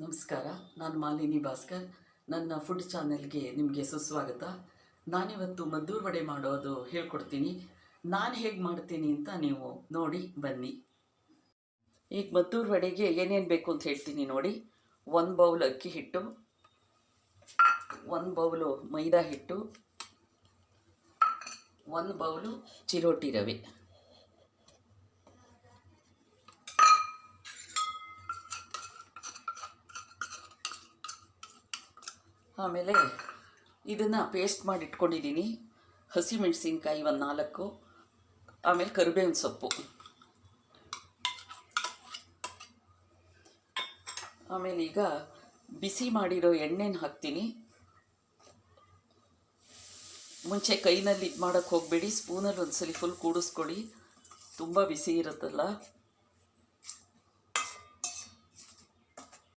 ನಮಸ್ಕಾರ. ನಾನು ಮಾಲಿನಿ ಭಾಸ್ಕರ್. ನನ್ನ ಫುಡ್ ಚಾನೆಲ್ಗೆ ನಿಮಗೆ ಸುಸ್ವಾಗತ. ನಾನಿವತ್ತು ಮದ್ದೂರು ವಡೆ ಮಾಡೋದು ಹೇಳ್ಕೊಡ್ತೀನಿ. ನಾನು ಹೇಗೆ ಮಾಡ್ತೀನಿ ಅಂತ ನೀವು ನೋಡಿ ಬನ್ನಿ. ಈಗ ಮದ್ದೂರು ವಡೆಗೆ ಏನೇನು ಬೇಕು ಅಂತ ಹೇಳ್ತೀನಿ ನೋಡಿ. 1 ಬೌಲ್ ಅಕ್ಕಿ ಹಿಟ್ಟು, 1 ಬೌಲು ಮೈದಾ ಹಿಟ್ಟು, 1 ಬೌಲು ಚಿರೋಟಿ ರವೆ, ಆಮೇಲೆ ಇದನ್ನು ಪೇಸ್ಟ್ ಮಾಡಿ ಇಟ್ಕೊಂಡಿದ್ದೀನಿ. ಹಸಿಮೆಣಸಿನ್ಕಾಯಿ 4, ಆಮೇಲೆ ಕರಿಬೇವಿನ ಸೊಪ್ಪು, ಆಮೇಲೆ ಈಗ ಬಿಸಿ ಮಾಡಿರೋ ಎಣ್ಣೆನ ಹಾಕ್ತೀನಿ. ಮುಂಚೆ ಕೈನಲ್ಲಿ ಇದು ಮಾಡೋಕ್ಕೆ ಹೋಗಬೇಡಿ, ಸ್ಪೂನಲ್ಲಿ ಒಂದ್ಸಲಿ ಫುಲ್ ಕೂಡಿಸ್ಕೊಳ್ಳಿ, ತುಂಬ ಬಿಸಿ ಇರುತ್ತಲ್ಲ.